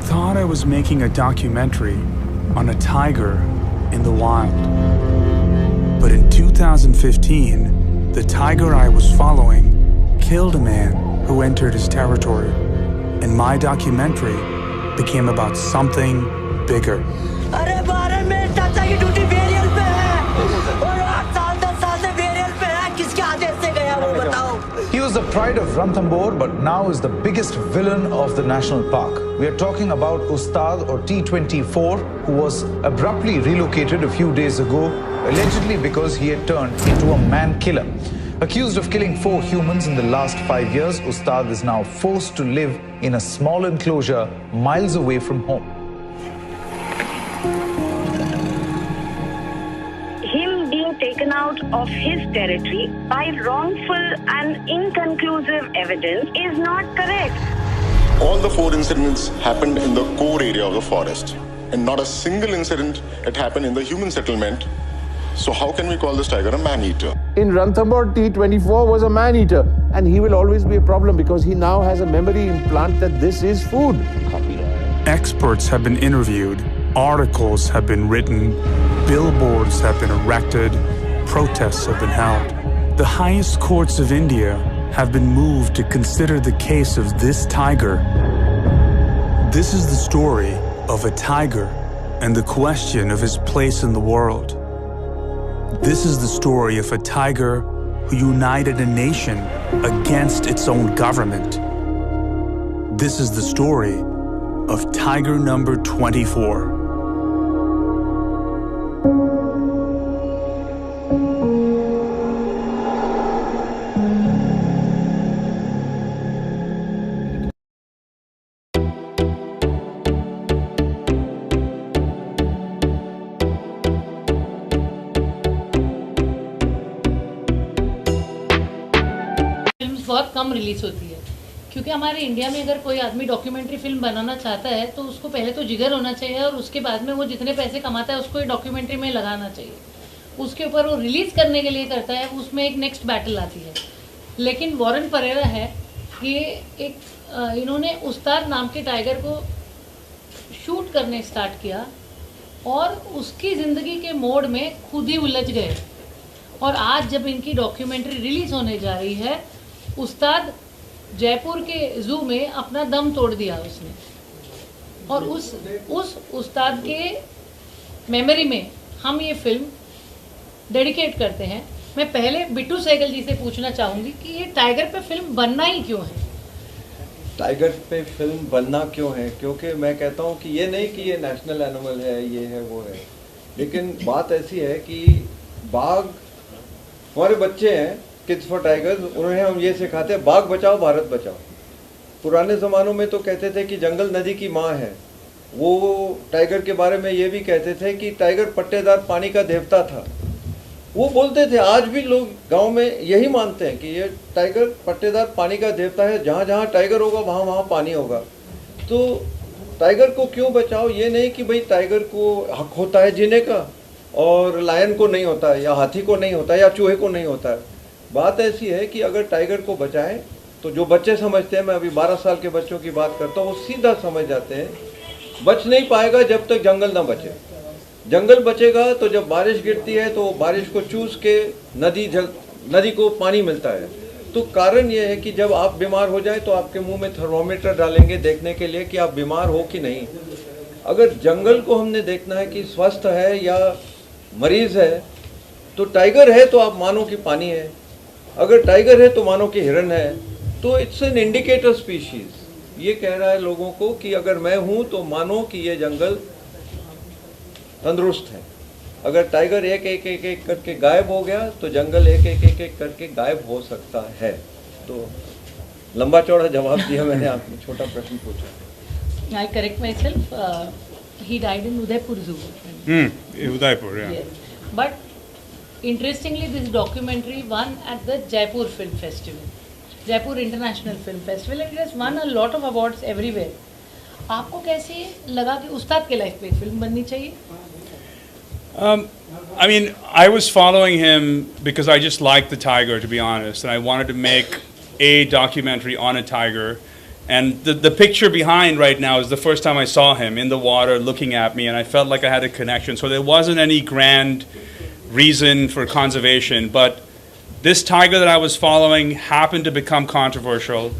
thought I was making a documentary on a tiger in the wild. But in 2015, the tiger I was following killed a man who entered his territory. And my documentary became about something bigger. He was the pride of Ranthambore, but now is the biggest villain of the national park. We are talking about Ustad or T24, who was abruptly relocated a few days ago, allegedly because he had turned into a man-killer. Accused of killing 4 humans in the last 5 years, Ustad is now forced to live in a small enclosure miles away from home. Him being taken out of his territory by wrongful and inconclusive evidence is not correct. All the 4 incidents happened in the core area of the forest, and not a single incident had happened in the human settlement. So how can we call this tiger a man-eater? In Ranthambore, T24 was a man-eater, and he will always be a problem because he now has a memory implant that this is food. Experts have been interviewed, articles have been written, billboards have been erected, protests have been held. The highest courts of India have been moved to consider the case of this tiger. This is the story of a tiger and the question of his place in the world. This is the story of a tiger who united a nation against its own government. This is the story of tiger number 24. बहुत कम release होती है क्योंकि हमारे India में अगर कोई आदमी documentary film बनाना चाहता है तो उसको पहले तो जिगर होना चाहिए और उसके बाद में वो जितने पैसे कमाता है उसको डॉक्यूमेंट्री में लगाना चाहिए, उसके ऊपर वो रिलीज़ करने के लिए करता है, उसमें एक नेक्स्ट बैटल आती है। लेकिन वॉरेन परेरा है, ये इन्होंने उस्ताद नाम के टाइगर को शूट करने स्टार्ट किया और उसकी ज़िंदगी के मोड़ में खुद ही उलझ गए और आज जब इनकी डॉक्यूमेंट्री रिलीज़ होने जा रही है, उस्ताद जयपुर के ज़ू में अपना दम तोड़ दिया उसने और उस उस्ताद के मेमोरी में हम ये फिल्म डेडिकेट करते हैं। मैं पहले बिट्टू सहगल जी से पूछना चाहूँगी कि ये टाइगर पे फिल्म बनना ही क्यों है? टाइगर पे फिल्म बनना क्यों है? क्योंकि मैं कहता हूँ कि ये नहीं कि ये नेशनल एनिमल है, ये है वो है, लेकिन बात ऐसी है कि बाघ हमारे बच्चे हैं, किड्स फॉर टाइगर्स, उन्हें हम ये सिखाते हैं बाघ बचाओ भारत बचाओ। पुराने ज़मानों में तो कहते थे कि जंगल नदी की माँ है, वो टाइगर के बारे में ये भी कहते थे कि टाइगर पट्टेदार पानी का देवता था। वो बोलते थे, आज भी लोग गांव में यही मानते हैं कि ये टाइगर पट्टेदार पानी का देवता है, जहाँ जहाँ टाइगर होगा वहाँ वहाँ पानी होगा। तो टाइगर को क्यों बचाओ? ये नहीं कि भाई टाइगर को हक होता है जीने का और लायन को नहीं होता है, या हाथी को नहीं होता है, या चूहे को नहीं होता है। बात ऐसी है कि अगर टाइगर को बचाएं तो जो बच्चे समझते हैं, मैं अभी 12 साल के बच्चों की बात करता हूँ, वो सीधा समझ जाते हैं बच नहीं पाएगा जब तक जंगल ना बचे। जंगल बचेगा तो जब बारिश गिरती है तो बारिश को चूस के नदी को पानी मिलता है। तो कारण ये है कि जब आप बीमार हो जाए तो आपके मुंह में थर्मोमीटर डालेंगे देखने के लिए कि आप बीमार हो कि नहीं। अगर जंगल को हमने देखना है कि स्वस्थ है या मरीज है, तो टाइगर है तो आप मानो कि पानी है, अगर टाइगर है तो मानो कि हिरन है। तो इट्स एन इंडिकेटर स्पीशीज। ये कह रहा है लोगों को कि अगर मैं हूं तो मानो कि ये जंगल तंदुरुस्त है। अगर टाइगर एक एक एक एक करके गायब हो गया तो जंगल एक एक एक एक करके गायब हो सकता है। तो लंबा चौड़ा जवाब दिया मैंने, आपने छोटा प्रश्न पूछा। I correct myself. He died in Udaipur Zoo. Udaipur, yeah. Yes. But interestingly, this documentary won at the Jaipur Film Festival, Jaipur International Film Festival, and it has won a lot of awards everywhere. आपको कैसे लगा कि उस्ताद के life पे एक film बननी चाहिए? I mean, I was following him because I just liked the tiger, to be honest, and I wanted to make a documentary on a tiger. And the picture behind right now is the first time I saw him in the water looking at me, and I felt like I had a connection. So there wasn't any grand reason for conservation, but this tiger that I was following happened to become controversial,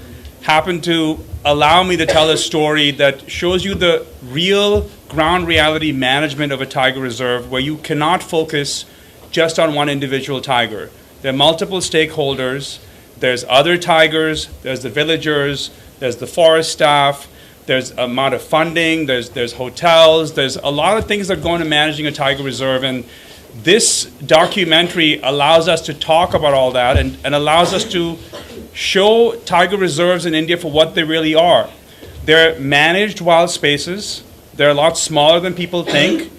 happened to allow me to tell a story that shows you the real ground reality management of a tiger reserve, where you cannot focus just on one individual tiger. There are multiple stakeholders. There's other tigers, there's the villagers, there's the forest staff, there's amount of funding, there's hotels, there's a lot of things that go into managing a tiger reserve, and this documentary allows us to talk about all that and allows us to show tiger reserves in India for what they really are. They're managed wild spaces, they're a lot smaller than people think,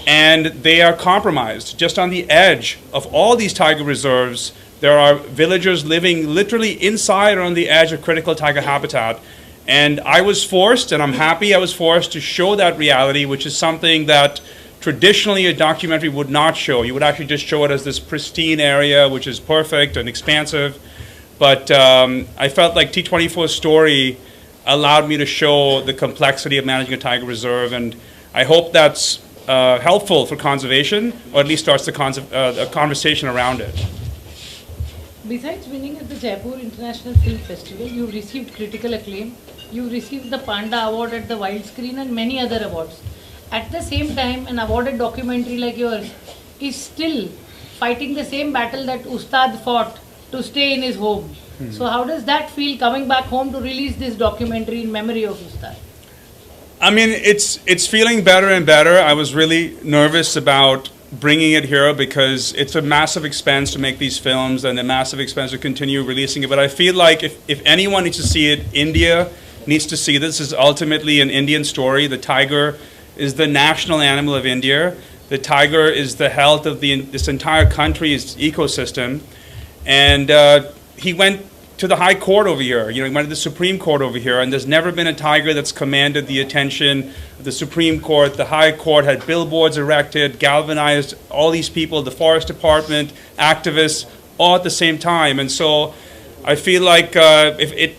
and they are compromised. Just on the edge of all these tiger reserves, there are villagers living literally inside or on the edge of critical tiger habitat. And I was forced, and I'm happy I was forced, to show that reality, which is something that traditionally a documentary would not show. You would actually just show it as this pristine area, which is perfect and expansive. But I felt like T24's story allowed me to show the complexity of managing a tiger reserve, and I hope that's helpful for conservation, or at least starts a conversation around it. Besides winning at the Jaipur International Film Festival, you've received critical acclaim, you've received the Panda Award at the Wild Screen and many other awards. At the same time, an awarded documentary like yours is still fighting the same battle that Ustad fought to stay in his home. So how does that feel, coming back home to release this documentary in memory of Ustad? I mean, it's feeling better and better. I was really nervous about bringing it here because it's a massive expense to make these films and a massive expense to continue releasing it. But I feel like if anyone needs to see it, India needs to see this. This is ultimately an Indian story. The tiger is the national animal of India. The tiger is the health of this entire country's ecosystem. And he went to the High Court over here. You know, he went to the Supreme Court over here, and there's never been a tiger that's commanded the attention of the Supreme Court. The High Court had billboards erected, galvanized all these people, the Forest Department, activists, all at the same time. And so I feel like it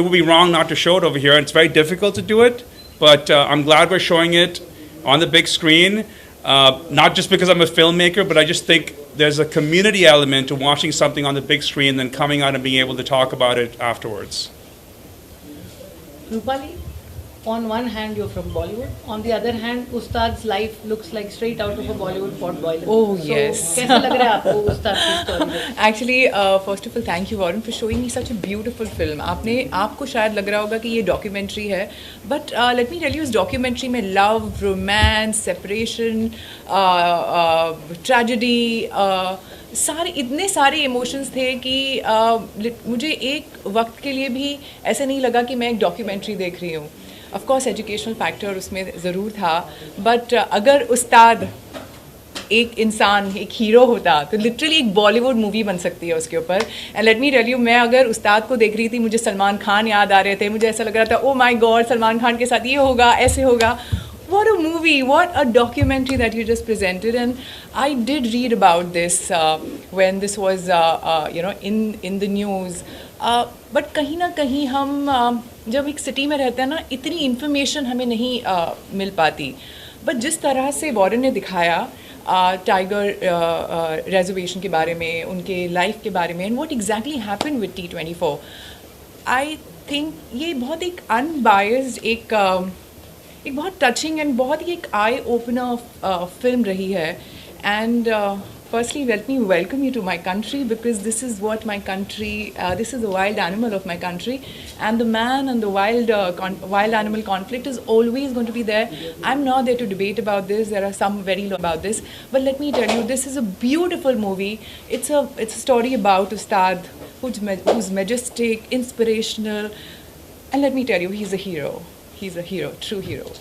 would be wrong not to show it over here. And it's very difficult to do it, but I'm glad we're showing it on the big screen. Not just because I'm a filmmaker, but I just think there's a community element to watching something on the big screen than coming out and being able to talk about it afterwards. Rupali, on one hand you're from Bollywood, on the other hand Ustad's life looks like straight out of a Bollywood pot boiler. Oh yes. So, कैसा लग रहा है आपको Ustad की story? Actually, first of all, thank you Warren for showing me such a beautiful film. आपको शायद लग रहा होगा कि ये documentary है, but let me tell you, इस documentary में love, romance, separation, tragedy, इतने सारे इमोशंस थे कि मुझे एक वक्त के लिए भी ऐसा नहीं लगा कि मैं एक डॉक्यूमेंट्री देख रही हूँ. ऑफ कोर्स एजुकेशनल फैक्टर उसमें ज़रूर था, बट अगर उस्ताद एक इंसान, एक हीरो होता तो लिटरली एक बॉलीवुड मूवी बन सकती है उसके ऊपर. And let me tell you, मैं अगर उस्ताद को देख रही थी, मुझे सलमान खान याद आ रहे थे, मुझे ऐसा लग रहा था oh my God, Salman Khan के साथ ये होगा, ऐसे होगा. What a movie, what a documentary that you just presented. And I did read about this when this was in the news. But कहीं ना कहीं हम जब एक सिटी में रहते हैं ना, इतनी इन्फॉर्मेशन हमें नहीं मिल पाती. बट जिस तरह से वॉरेन ने दिखाया टाइगर रिजर्वेशन के बारे में, उनके लाइफ के बारे में, and what exactly happened with T24, I think ये बहुत एक अनबायस्ड, एक बहुत टचिंग एंड बहुत ही एक आई ओपनर फिल्म रही है. And firstly, let me welcome you to my country, because this is what my country, this is the wild animal of my country, and the man and the wild animal conflict is always going to be there. I'm not there to debate about this. There are some very low about this, but let me tell you, this is a beautiful movie. It's a story about Ustad, who's majestic, inspirational, and let me tell you, he's a hero. He's a hero, true hero.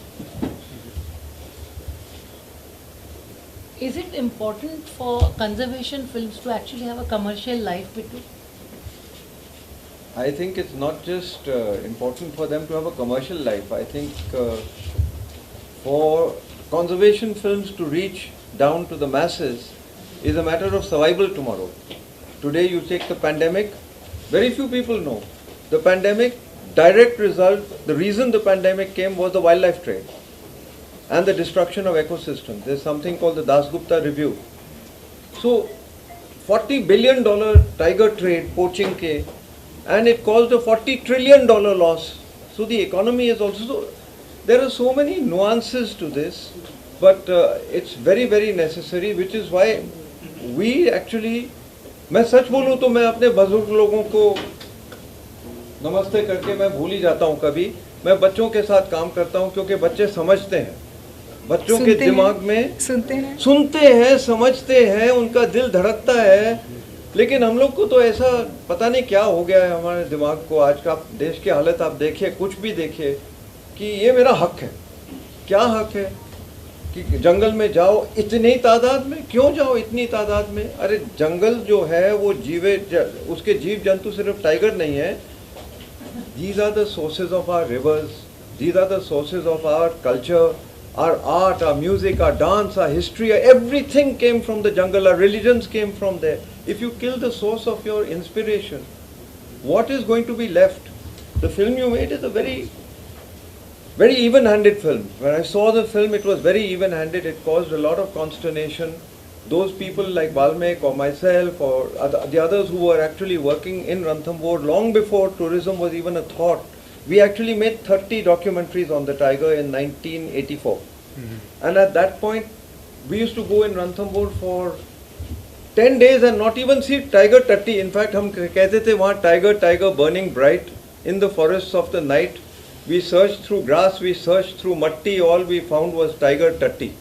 Is it important for conservation films to actually have a commercial life, Bittu? I think it's not just important for them to have a commercial life. I think for conservation films to reach down to the masses is a matter of survival tomorrow. Today you take the pandemic, very few people know. The pandemic direct result, the reason the pandemic came was the wildlife trade and the destruction of ecosystems. There's something called the Dasgupta Review. So $40 billion tiger trade, poaching ke, and it caused a $40 trillion loss. So the economy is also, there are so many nuances to this, but it's very, very necessary, which is why we actually, मैं सच बोलूँ तो मैं अपने बुजुर्ग लोगों को नमस्ते करके मैं भूल ही जाता हूँ कभी. मैं बच्चों के साथ काम करता हूँ क्योंकि बच्चे समझते हैं, बच्चों के दिमाग में सुनते हैं, समझते हैं, उनका दिल धड़कता है. लेकिन हम लोग को तो ऐसा पता नहीं क्या हो गया है हमारे दिमाग को. आज का देश की हालत आप देखिए, कुछ भी देखिए, कि ये मेरा हक है. क्या हक है कि जंगल में जाओ इतनी तादाद में? क्यों जाओ इतनी तादाद में? अरे जंगल जो है वो उसके जीव जंतु सिर्फ टाइगर नहीं है. These are the sources of our rivers. These are the sources of our culture, our art, our music, our dance, our history. Everything came from the jungle. Our religions came from there. If you kill the source of your inspiration, what is going to be left? The film you made is a very, very even-handed film. When I saw the film, it was very even-handed. It caused a lot of consternation. Those people like Valmek or myself or the others who were actually working in Ranthambore long before tourism was even a thought, we actually made 30 documentaries on the tiger in 1984. And at that point, we used to go in Ranthambore for 10 days and not even see tiger tatti. In fact, हम कहते थे वहाँ tiger burning bright in the forests of the night. We searched through grass, we searched through matti, all we found was tiger tatti.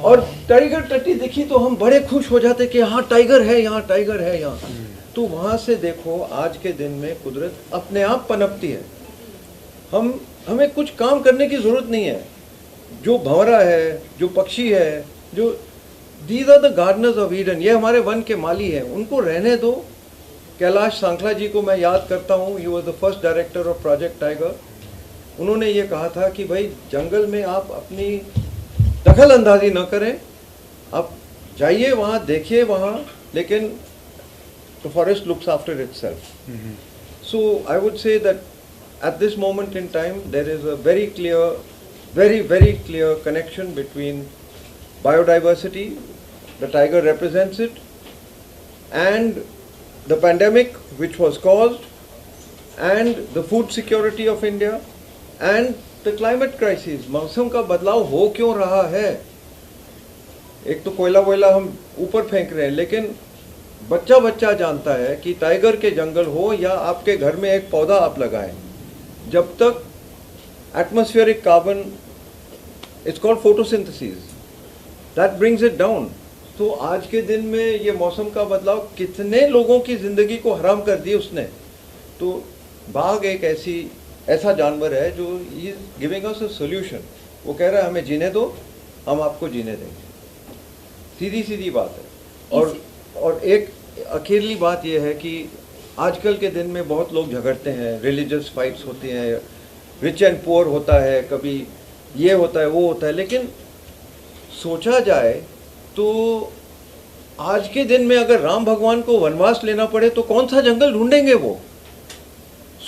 और tiger टट्टी देखी तो हम बड़े खुश हो जाते कि हाँ टाइगर है यहाँ, टाइगर है यहाँ. तो वहाँ से देखो आज के दिन में कुदरत अपने आप पनपती है. हमें कुछ काम करने की जरूरत नहीं है. जो भंवरा है, जो पक्षी है, जो these are the gardeners of Eden, ये हमारे वन के माली हैं, उनको रहने दो. कैलाश सांखला जी को मैं याद करता हूँ. He was the first director of project tiger. उन्होंने ये कहा था कि भाई जंगल में आप अपनी दखल अंदाजी न करें, आप जाइए वहाँ, देखिए वहाँ, लेकिन the forest looks after itself. So I would say that at this moment in time there is a very clear, very clear connection between biodiversity, the tiger represents it, and the pandemic which was caused, and the food security of India, and the climate crisis. मौसम का बदलाव हो क्यों रहा है? एक तो कोयला वोयला हम ऊपर फेंक रहे हैं, लेकिन बच्चा जानता है कि टाइगर के जंगल हो या आपके घर में एक पौधा आप लगाएं, जब तक atmospheric carbon, it's called photosynthesis, that brings it down. तो आज के दिन में ये मौसम का बदलाव कितने लोगों की जिंदगी को हराम कर दी उसने. तो बाघ एक ऐसा जानवर है जो is giving us a solution. वो कह रहा है हमें जीने दो, हम आपको जीने देंगे. सीधी बात है. और एक अकेली बात यह है कि आजकल के दिन में बहुत लोग झगड़ते हैं, रिलीजियस फाइट्स होती हैं, रिच एंड पुअर होता है, कभी ये होता है वो होता है. लेकिन सोचा जाए तो आज के दिन में अगर राम भगवान को वनवास लेना पड़े तो कौन सा जंगल ढूंढेंगे वो?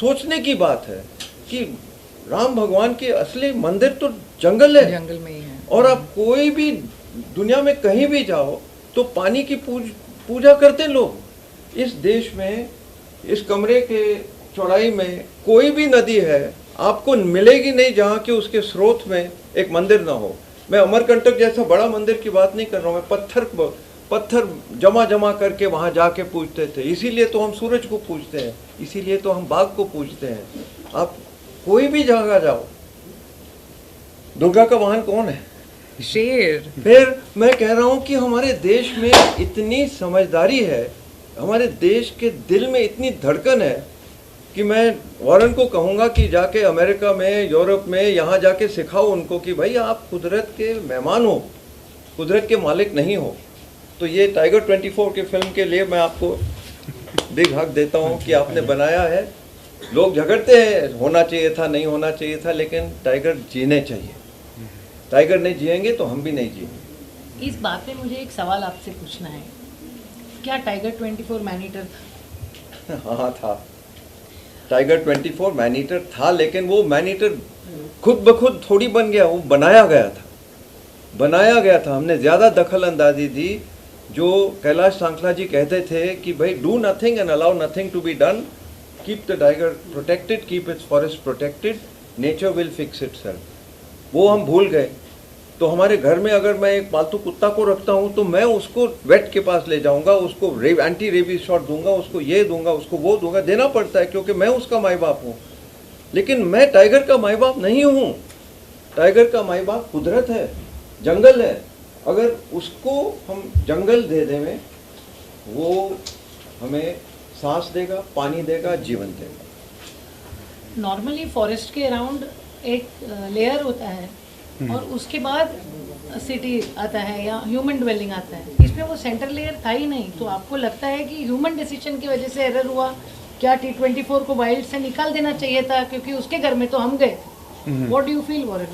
सोचने की बात है कि राम भगवान के असली मंदिर तो जंगल है, जंगल में ही है. और आप कोई भी दुनिया में कहीं भी जाओ तो पानी की पूजा करते लोग. इस देश में, इस कमरे के चौड़ाई में कोई भी नदी है आपको मिलेगी नहीं जहाँ के उसके स्रोत में एक मंदिर ना हो. मैं अमरकंटक जैसा बड़ा मंदिर की बात नहीं कर रहा हूँ. मैं पत्थर जमा करके वहाँ जाके पूजते थे. इसीलिए तो हम सूरज को पूजते हैं, इसीलिए तो हम बाघ को पूजते हैं. आप कोई भी जगह जाओ, दुर्गा का वाहन कौन है? शेर. फिर मैं कह रहा हूँ कि हमारे देश में इतनी समझदारी है, हमारे देश के दिल में इतनी धड़कन है कि मैं वॉरेन को कहूँगा कि जाके अमेरिका में, यूरोप में, यहाँ जाके सिखाओ उनको कि भाई आप कुदरत के मेहमान हो, कुदरत के मालिक नहीं हो. तो ये Tiger24 के फिल्म के लिए मैं आपको बिग हक देता हूँ कि आपने बनाया है. लोग झगड़ते हैं होना चाहिए था, नहीं होना चाहिए था, लेकिन टाइगर जीने चाहिए. टाइगर नहीं जिएंगे तो हम भी नहीं जिएंगे. इस बात में मुझे एक सवाल आपसे पूछना है, क्या Tiger24 मैनीटर? हाँ था. टाइगर 24 मैन ईटर था, लेकिन वो मैन ईटर खुद ब खुद थोड़ी बन गया, वो बनाया गया था। हमने ज़्यादा दखल अंदाजी दी। जो कैलाश सांखला जी कहते थे कि भाई do nothing and allow nothing to be done, keep the tiger protected, keep its forest protected, nature will fix itself, वो हम भूल गए। तो हमारे घर में अगर मैं एक पालतू कुत्ता को रखता हूँ तो मैं उसको वेट के पास ले जाऊँगा, उसको एंटी रेबीज शॉट दूंगा, उसको ये दूंगा, उसको वो दूंगा, देना पड़ता है क्योंकि मैं उसका माई बाप हूँ। लेकिन मैं टाइगर का माई बाप नहीं हूँ। टाइगर का माई बाप कुदरत है, जंगल है। अगर उसको हम जंगल दे दें, वो हमें सांस देगा, पानी देगा, जीवन देगा। नॉर्मली फॉरेस्ट के अराउंड एक लेयर होता है और उसके बाद सिटी आता है या ह्यूमन ड्वेलिंग आता है। इसमें वो सेंटर लेयर था ही नहीं। तो आपको लगता है कि ह्यूमन डिसीजन की वजह से एरर हुआ? क्या T24 को वाइल्ड से निकाल देना चाहिए था, क्योंकि उसके घर में तो हम गए? What do you feel, Warren?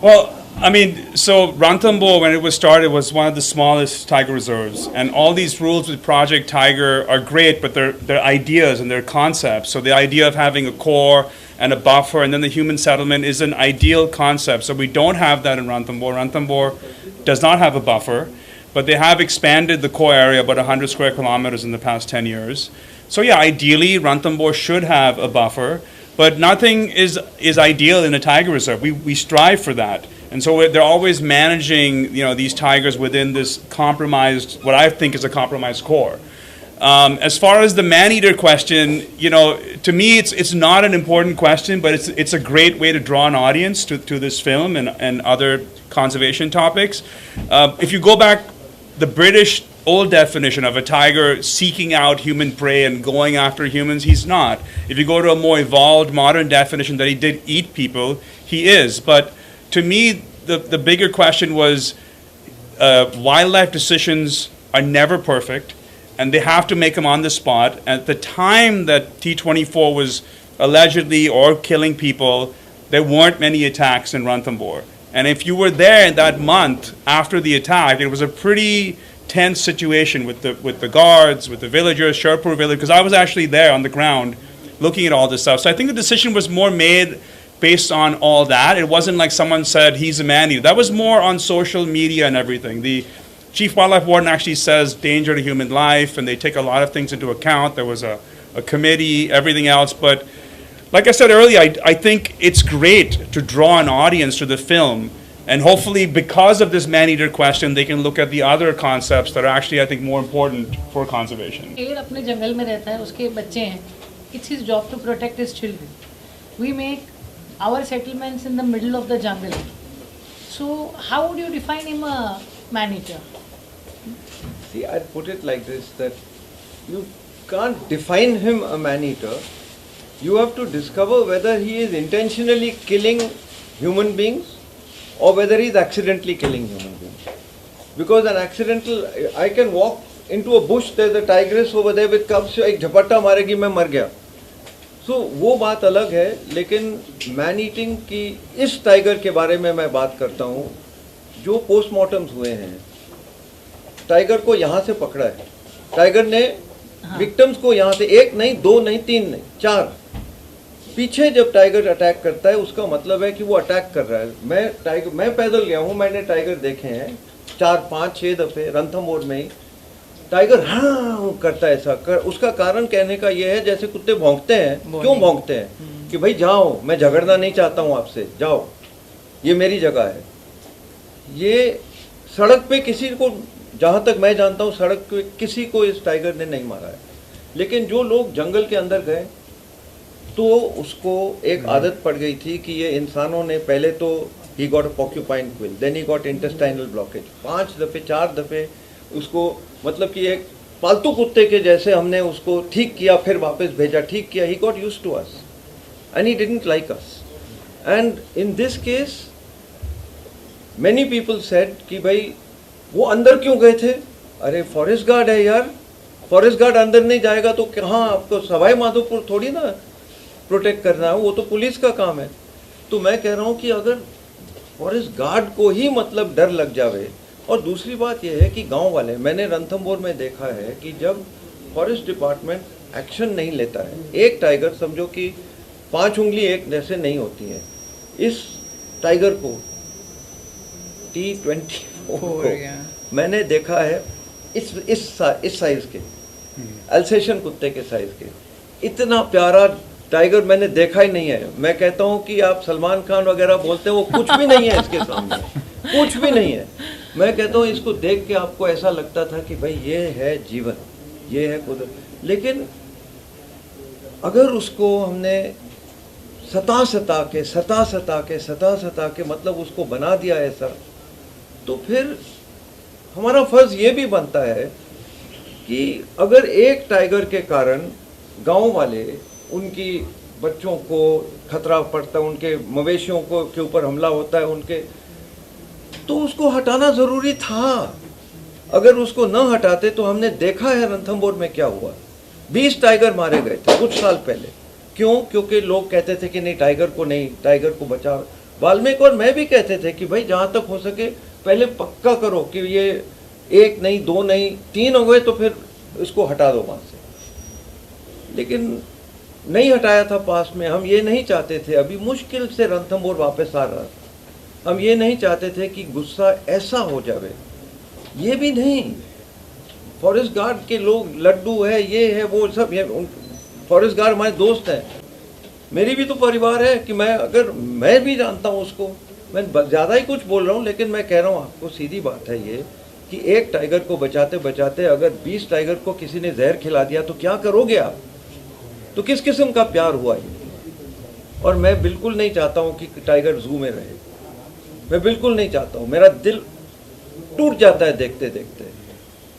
Well, I mean, so Ranthambore, when it was started, was one of the smallest tiger reserves, and all these rules with Project Tiger are great, but they're ideas and they're concepts. So the idea of having a core and a buffer, and then the human settlement is an ideal concept. So we don't have that in Ranthambore. Ranthambore does not have a buffer, but they have expanded the core area about 100 square kilometers in the past 10 years. So yeah, ideally Ranthambore should have a buffer, but nothing is ideal in a tiger reserve. We strive for that. And so they're always managing, these tigers within this compromised, what I think is a compromised core. As far as the man-eater question, to me it's not an important question, but it's a great way to draw an audience to this film and other conservation topics. If you go back, the British old definition of a tiger seeking out human prey and going after humans, he's not. If you go to a more evolved modern definition that he did eat people, he is. But to me, the bigger question was wildlife decisions are never perfect, and they have to make them on the spot. At the time that T24 was allegedly or killing people, there weren't many attacks in Ranthambore. And if you were there that month after the attack, it was a pretty tense situation with the guards, with the villagers, Sherpur village, because I was actually there on the ground looking at all this stuff. So I think the decision was more made based on all that. It wasn't like someone said he's a man-eater. That was more on social media and everything. The Chief Wildlife Warden actually says danger to human life, and they take a lot of things into account. There was a committee, everything else. But like I said earlier, I think it's great to draw an audience to the film. And hopefully, because of this man-eater question, they can look at the other concepts that are actually, I think, more important for conservation. शेर अपने जंगल में रहता है, उसके बच्चे हैं. It's his job to protect his children. We make our settlements in the middle of the jungle. So, how would you define him a man-eater? See, I'd put it like this, that you can't define him a man-eater. You have to discover whether he is intentionally killing human beings or whether he is accidentally killing human beings. Because an accidental, I can walk into a bush, there's a tigress over there with cubs, एक झपट्टा मारेगी मैं मर गया. So वो बात अलग है, लेकिन मैन ईटिंग की इस टाइगर के बारे में मैं बात करता हूँ. जो पोस्टमार्टम्स हुए हैं, टाइगर को यहाँ से पकड़ा है. टाइगर ने विक्टिम्स को यहाँ से 1 नहीं 2 नहीं 3 नहीं 4 पीछे जब टाइगर अटैक करता है, उसका मतलब है कि वो अटैक कर रहा है. मैं पैदल गया हूँ, मैंने टाइगर देखे हैं 4, 5, 6 दफे रणथंभौर में ही. टाइगर हाँ करता है ऐसा कर. उसका कारण कहने का ये है, जैसे कुत्ते भौंकते हैं. क्यों भौंकते हैं? कि भाई जाओ, मैं झगड़ना नहीं चाहता हूँ आपसे, जाओ, ये मेरी जगह है. ये सड़क पे किसी को, जहाँ तक मैं जानता हूँ, सड़क पे किसी को इस टाइगर ने नहीं मारा है. लेकिन जो लोग जंगल के अंदर गए, तो उसको एक आदत पड़ गई थी कि ये इंसानों ने पहले तो he got a porcupine quill, then he got intestinal blockage. 5 दफे 4 दफे उसको, मतलब कि एक पालतू कुत्ते के जैसे हमने उसको ठीक किया, फिर वापस भेजा, ठीक किया. He got used to us and he didn't like us. And in this case many people said कि भाई वो अंदर क्यों गए थे? अरे फॉरेस्ट गार्ड है यार, फॉरेस्ट गार्ड अंदर नहीं जाएगा तो कहाँ, आपको सवाई माधोपुर थोड़ी ना प्रोटेक्ट करना है, वो तो पुलिस का काम है. तो मैं कह रहा हूँ कि अगर फॉरेस्ट गार्ड को ही मतलब डर लग जावे. और दूसरी बात यह है कि गांव वाले, मैंने रणथंभौर में देखा है कि जब फॉरेस्ट डिपार्टमेंट एक्शन नहीं लेता है, एक टाइगर समझो कि 5 उंगली एक जैसे नहीं होती है, इस टाइगर को T24 को मैंने देखा है इस साइज के, अल्सेशन कुत्ते के साइज के, इतना प्यारा टाइगर मैंने देखा ही नहीं है। मैं कहता हूँ कि आप सलमान खान वगैरह बोलते हैं, वो कुछ भी नहीं है इसके सामने, कुछ भी नहीं है। मैं कहता हूँ इसको देख के आपको ऐसा लगता था कि भाई ये है जीवन, ये है कुदरत। लेकिन अगर उसको हमने सता के मतलब उसको बना दिया ऐसा, तो फिर हमारा फर्ज ये भी बनता है कि अगर एक टाइगर के कारण गांव वाले, उनकी बच्चों को खतरा पड़ता है, उनके मवेशियों को के ऊपर हमला होता है उनके, तो उसको हटाना ज़रूरी था। अगर उसको न हटाते तो हमने देखा है रणथंभौर में क्या हुआ, 20 टाइगर मारे गए थे कुछ साल पहले। क्यों? क्योंकि लोग कहते थे कि नहीं टाइगर को नहीं, टाइगर को बचाओ। वाल्मीकि और मैं भी कहते थे कि भाई जहाँ तक हो सके पहले पक्का करो कि ये 1 नहीं 2 नहीं 3 हो गए तो फिर इसको हटा दो वहाँ से। लेकिन नहीं हटाया था पास में। हम ये नहीं चाहते थे, अभी मुश्किल से रणथंभौर वापस आ रहा था, हम ये नहीं चाहते थे कि गुस्सा ऐसा हो जाए। ये भी नहीं, फॉरेस्ट गार्ड के लोग लड्डू है, ये है वो सब, ये फॉरेस्ट गार्ड हमारे दोस्त हैं, मेरी भी तो परिवार है कि मैं भी जानता हूँ उसको। मैं ज़्यादा ही कुछ बोल रहा हूँ, लेकिन मैं कह रहा हूँ आपको सीधी बात है ये कि एक टाइगर को बचाते बचाते अगर 20 टाइगर को किसी ने जहर खिला दिया तो क्या करोगे आप? तो किस किस्म का प्यार हुआ ये? और मैं बिल्कुल नहीं चाहता हूँ कि टाइगर जू में रहे, मैं बिल्कुल नहीं चाहता हूँ। मेरा दिल टूट जाता है देखते देखते,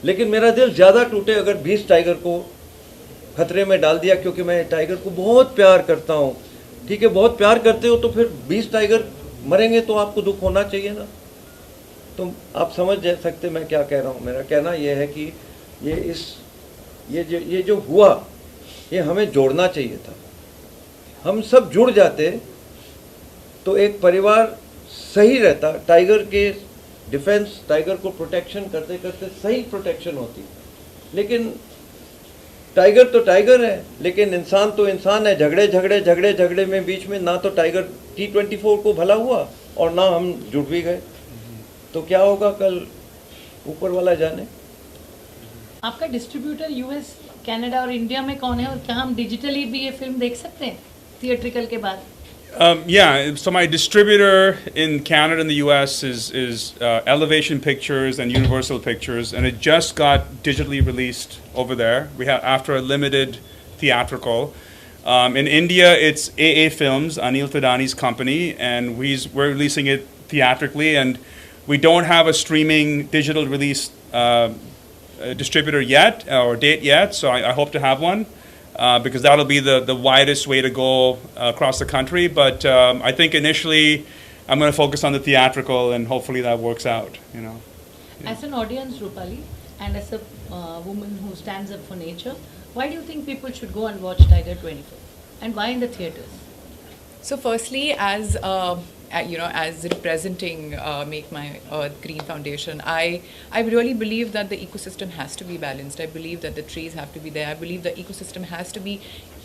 लेकिन मेरा दिल ज़्यादा टूटे अगर 20 टाइगर को खतरे में डाल दिया, क्योंकि मैं टाइगर को बहुत प्यार करता हूँ। ठीक है, बहुत प्यार करते हो तो फिर 20 टाइगर मरेंगे तो आपको दुख होना चाहिए ना। तो आप समझ सकते मैं क्या कह रहा हूँ। मेरा कहना यह है कि ये जो हुआ ये हमें जोड़ना चाहिए था। हम सब जुड़ जाते तो एक परिवार सही रहता, टाइगर के डिफेंस, टाइगर को प्रोटेक्शन करते करते सही प्रोटेक्शन होती। लेकिन टाइगर तो टाइगर है, लेकिन इंसान तो इंसान है। झगड़े में बीच में ना तो टाइगर T24 को भला हुआ और ना हम जुड़ भी गए। तो क्या होगा कल, ऊपर वाला जाने। आपका डिस्ट्रीब्यूटर यूएस, कनाडा और इंडिया में कौन है, और क्या हम डिजिटली भी ये फिल्म देख सकते हैं थिएट्रिकल के बाद? Yeah, so my distributor in Canada and the US is Elevation Pictures and Universal Pictures, and it just got digitally released over there. We have after a limited theatrical. In India, it's AA Films, Anil Tadani's company, and we're releasing it theatrically, and we don't have a streaming digital release distributor yet or date yet. So I hope to have one. Because that'll be the widest way to go across the country. But I think initially I'm going to focus on the theatrical, and hopefully that works out, you know. Yeah. As an audience, Rupali, and as a woman who stands up for nature, why do you think people should go and watch Tiger24? And why in the theatres? So firstly, as as representing Make My Earth Green Foundation, I really believe that the ecosystem has to be balanced. I believe that the trees have to be there. I believe the ecosystem has to be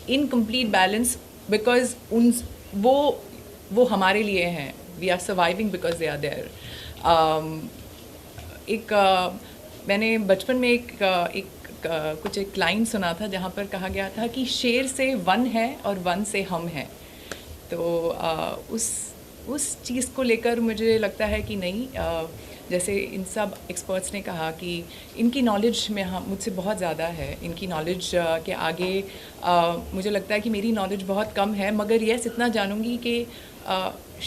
in complete balance, because वो हमारे लिए हैं. We are surviving because they are there. मैंने बचपन में एक line सुना था जहाँ पर कहा गया था कि शेर से वन है और वन से हम हैं. तो उस चीज़ को लेकर मुझे लगता है कि नहीं, जैसे इन सब एक्सपर्ट्स ने कहा कि इनकी नॉलेज में मुझसे बहुत ज़्यादा है. इनकी नॉलेज के आगे मुझे लगता है कि मेरी नॉलेज बहुत कम है, मगर यस इतना जानूँगी कि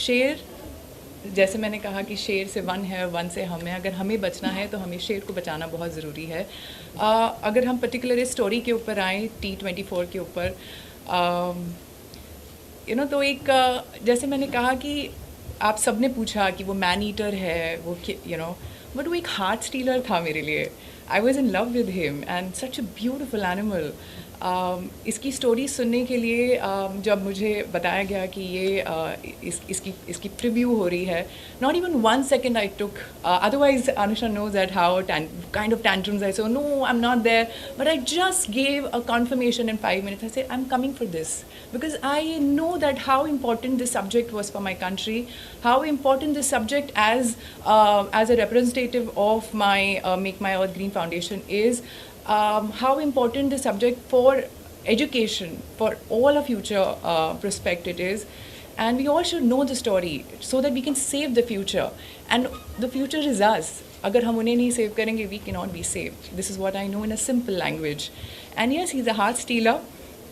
शेर, जैसे मैंने कहा कि शेर से वन है, वन से हम है. अगर हमें बचना है तो हमें शेर को बचाना बहुत ज़रूरी है. अगर हम पर्टिकुलर इस स्टोरी के ऊपर आएँ, T24 के ऊपर, तो एक जैसे मैंने कहा कि आप सब ने पूछा कि वो मैन ईटर है, वो बट वो एक हार्ट स्टीलर था मेरे लिए. I was in love with him and such a beautiful animal. इसकी स्टोरी सुनने के लिए जब मुझे बताया गया कि ये इसकी प्रीव्यू हो रही है, not even 1 second I took. Otherwise, Anusha knows that how kind of tantrums I say, no, I'm not there. But I just gave a confirmation in 5 minutes. I said, I'm coming for this. Because I know that how important this subject was for my country, how important this subject as a representative of my Make My Earth Green Foundation is. How important the subject for education, for all our future prospect it is. And we all should know the story so that we can save the future. And the future is us. Agar hum unhe nahi save karenge, we cannot be saved. This is what I know in a simple language. And yes, he's a heart stealer.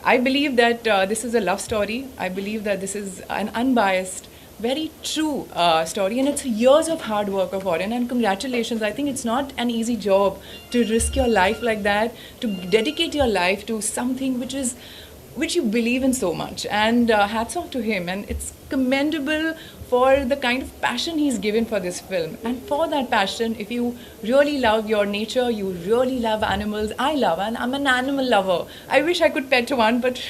I believe that this is a love story. I believe that this is an unbiased, very true story, and it's years of hard work of Oren, and congratulations. I think it's not an easy job to risk your life like that, to dedicate your life to something which you believe in so much, and hats off to him. And it's commendable for the kind of passion he's given for this film. And for that passion, if you really love your nature, you really love animals, I love, and I'm an animal lover. I wish I could pet one, but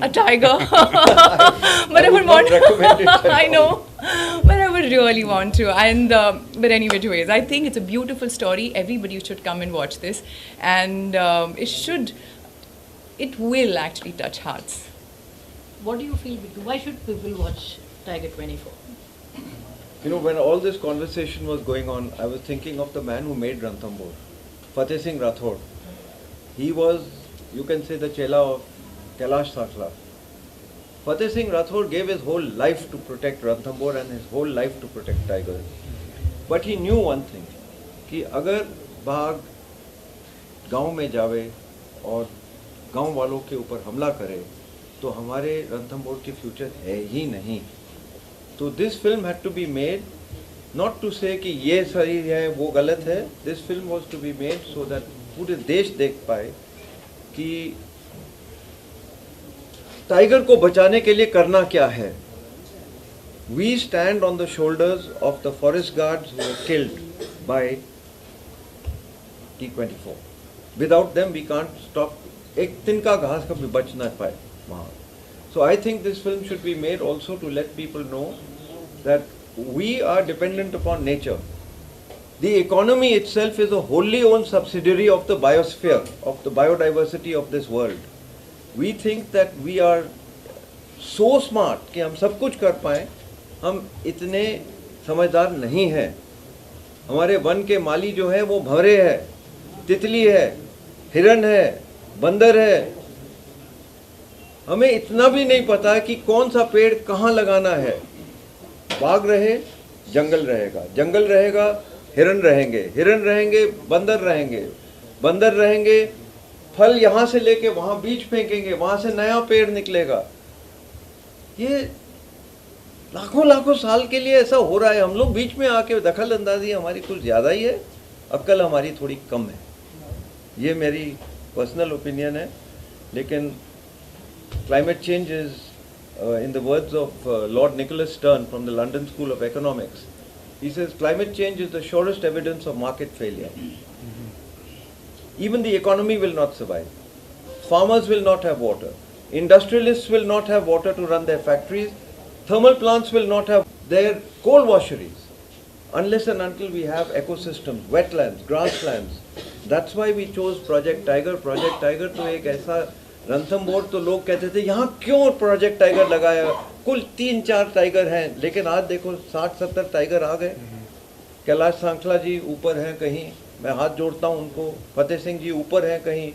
a tiger. But I would want to. I know, but I would really want to. And but anyway, ways, I think it's a beautiful story. Everybody should come and watch this, and it will actually touch hearts. What do you feel, Bittu? Why should people watch Tiger24? You know, when all this conversation was going on, I was thinking of the man who made Ranthambore, Fateh Singh Rathod. He was, you can say, the chela of Kailash Sakhla. Fateh Singh Rathod gave his whole life to protect Ranthambore and his whole life to protect tigers. But he knew one thing, कि अगर बाघ गांव में जावे और गांव वालों के ऊपर हमला करे तो हमारे रणथंभौर की फ्यूचर है ही नहीं. तो this film had to be made not to say कि ये सही है वो गलत है. This film was to be made so that पूरे देश देख पाए कि टाइगर को बचाने के लिए करना क्या है. We stand on the shoulders of the forest guards who were killed by T24. Without them we can't stop. एक तिनका घास कभी बच ना पाए वहाँ. So I think this film should be made also to let people know that we are dependent upon nature. The economy itself is a wholly owned subsidiary of the biosphere, of the biodiversity of this world. We think that we are so smart कि हम सब कुछ कर पाएं. हम इतने समझदार नहीं हैं. हमारे वन के माली जो है वो भंवरे है, तितली है, हिरन है, बंदर है. हमें इतना भी नहीं पता कि कौन सा पेड़ कहाँ लगाना है. बाघ रहे जंगल रहेगा, जंगल रहेगा हिरन रहेंगे, हिरन रहेंगे बंदर रहेंगे, बंदर रहेंगे फल यहाँ से लेके वहाँ बीज फेंकेंगे, वहाँ से नया पेड़ निकलेगा. ये लाखों लाखों साल के लिए ऐसा हो रहा है. हम लोग बीच में आके दखल अंदाजी हमारी कुछ ज़्यादा ही है, अक्ल हमारी थोड़ी कम है. ये मेरी पर्सनल ओपिनियन है. लेकिन climate change is, in the words of Lord Nicholas Stern from the London School of Economics, he says climate change is the surest evidence of market failure. Even the economy will not survive. Farmers will not have water. Industrialists will not have water to run their factories. Thermal plants will not have their coal washeries unless and until we have ecosystems, wetlands, grasslands. That's why we chose Project Tiger. Project Tiger तो एक ऐसा रणथंभौर तो लोग कहते थे यहाँ क्यों project tiger लगाया, कुल 3-4 टाइगर हैं. लेकिन आज देखो 60-70 टाइगर आ गए. कैलाश सांखला जी ऊपर हैं कहीं, मैं हाथ जोड़ता हूँ उनको. फतेह सिंह जी ऊपर हैं कहीं.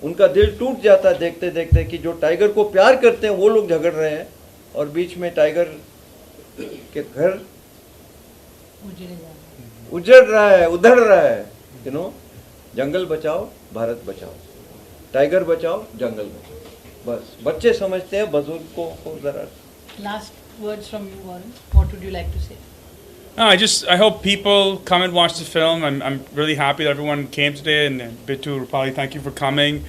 उनका दिल टूट जाता है देखते देखते कि जो टाइगर को प्यार करते हैं वो लोग झगड़ रहे हैं और बीच में टाइगर के घर उजड़ रहा है, उधड़ रहा है. यू नो, जंगल बचाओ भारत बचाओ, टाइगर बचाओ जंगल बचाओ. बस बच्चे समझते हैं, बुजुर्गों को जरा. Last words from you, Warren. What would you like to say? No, I hope people come and watch the film. I'm really happy that everyone came today, and Bittu, Rupali, thank you for coming.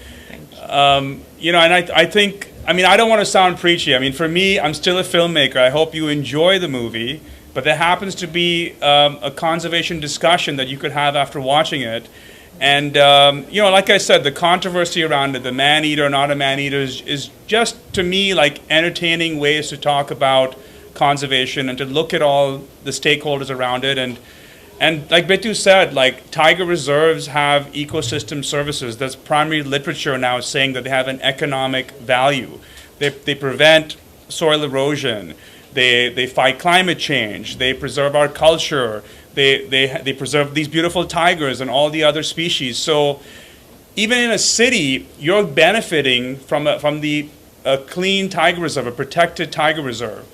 You know, and I think, I mean, I don't want to sound preachy. I mean, for me, I'm still a filmmaker. I hope you enjoy the movie, but there happens to be a conservation discussion that you could have after watching it. And, you know, like I said, the controversy around it, the man-eater, not a man-eater, is just, to me, like entertaining ways to talk about conservation and to look at all the stakeholders around it. And like Bittu said, like tiger reserves have ecosystem services. There's primary literature now saying that they have an economic value. They prevent soil erosion. They fight climate change. They preserve our culture. They preserve these beautiful tigers and all the other species. So even in a city, you're benefiting from the clean tiger reserve, a protected tiger reserve.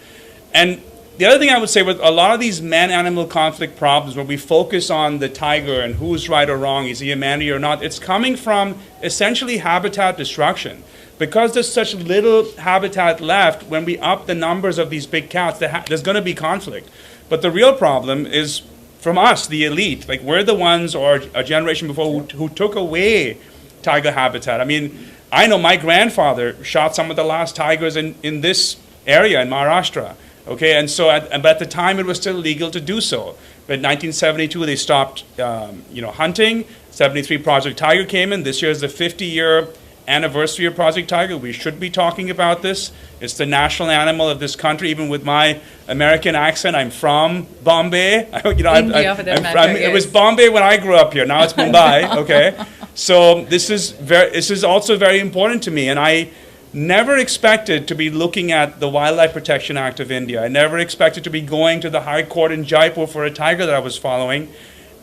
And the other thing I would say with a lot of these man-animal conflict problems where we focus on the tiger and who's right or wrong, is he a man-eater or not, it's coming from essentially habitat destruction. Because there's such little habitat left, when we up the numbers of these big cats, there's going to be conflict. But the real problem is from us, the elite. Like, we're the ones, or a generation before, who took away tiger habitat. I mean, I know my grandfather shot some of the last tigers in this area in Maharashtra. Okay, and so at the time it was still legal to do so. But in 1972 they stopped, hunting. 73 Project Tiger came in. This year is the 50-year anniversary of Project Tiger. We should be talking about this. It's the national animal of this country. Even with my American accent, I'm from Bombay. It was Bombay when I grew up here. Now it's Mumbai. Okay, so this is also very important to me, and I never expected to be looking at the Wildlife Protection Act of India. I never expected to be going to the High Court in Jaipur for a tiger that I was following.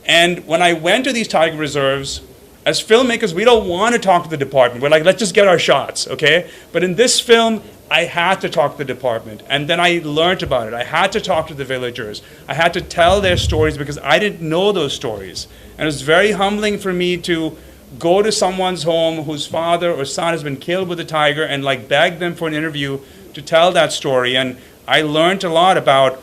And when I went to these tiger reserves, as filmmakers, we don't want to talk to the department. We're like, let's just get our shots, okay? But in this film, I had to talk to the department. And then I learned about it. I had to talk to the villagers. I had to tell their stories because I didn't know those stories. And it was very humbling for me to go to someone's home whose father or son has been killed with a tiger and like beg them for an interview to tell that story. And I learned a lot about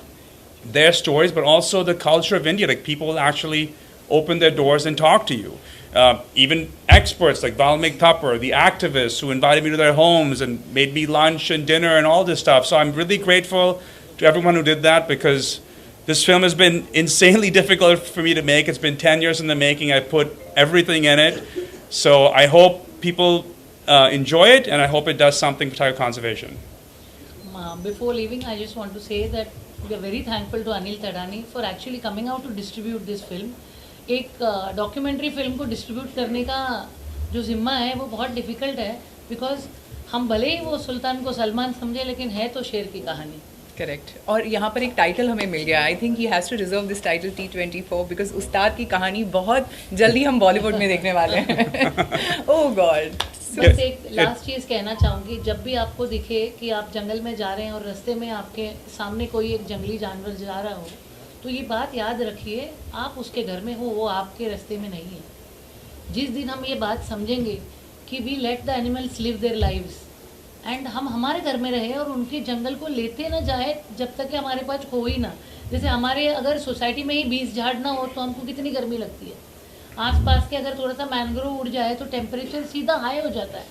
their stories, but also the culture of India. Like, people will actually open their doors and talk to you. Even experts like Valmik Thapar, the activists who invited me to their homes and made me lunch and dinner and all this stuff. So I'm really grateful to everyone who did that, because this film has been insanely difficult for me to make. It's been 10 years in the making. I put everything in it. So I hope people enjoy it, and I hope it does something for tiger conservation. Before leaving, I just want to say that we are very thankful to Anil Tadani for actually coming out to distribute this film. एक documentary film को distribute करने का जो जिम्मा है वो बहुत difficult है, बिकॉज हम भले ही वो सुल्तान को सलमान समझे, लेकिन है तो शेर की कहानी. करेक्ट. और यहाँ पर एक टाइटल हमें मिल गया. I think he has to reserve this title T24 because Ustad की कहानी बहुत जल्दी हम बॉलीवुड में देखने वाले हैं. ओह गॉड. बस एक लास्ट चीज़ कहना चाहूँगी, जब भी आपको दिखे कि आप जंगल में जा रहे हैं और रास्ते में आपके सामने कोई एक जंगली जानवर जा रहा हो, तो ये बात याद रखिए, आप उसके घर में हो, वो आपके रास्ते में नहीं है. जिस दिन हम ये बात समझेंगे कि we let the animals live their lives, and हम हमारे घर में रहे और उनके जंगल को लेते ना जाए जब तक कि हमारे पास हो ही ना. जैसे हमारे अगर सोसाइटी में ही 20 झाड़ ना हो तो हमको कितनी गर्मी लगती है. आसपास के अगर थोड़ा सा मैंग्रोव उड़ जाए तो टेम्परेचर सीधा हाई हो जाता है.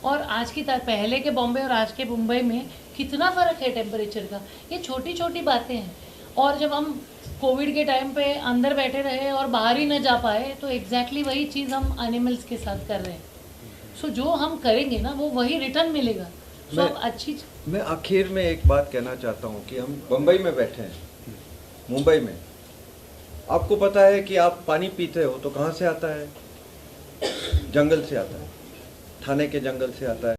और आज की पहले के बॉम्बे और आज के मुंबई में कितना फ़र्क है टेम्परेचर का. ये छोटी छोटी बातें हैं. और जब हम कोविड के टाइम पे अंदर बैठे रहे और बाहर ही न जा पाए, तो एग्जैक्टली वही चीज़ हम एनिमल्स के साथ कर रहे हैं. सो जो हम करेंगे ना वो वही रिटर्न मिलेगा. मैं आखिर में एक बात कहना चाहता हूँ कि हम बम्बई में बैठे हैं, मुंबई में. आपको पता है कि आप पानी पीते हो तो कहाँ से आता है? जंगल से आता है, थाने के जंगल से आता है.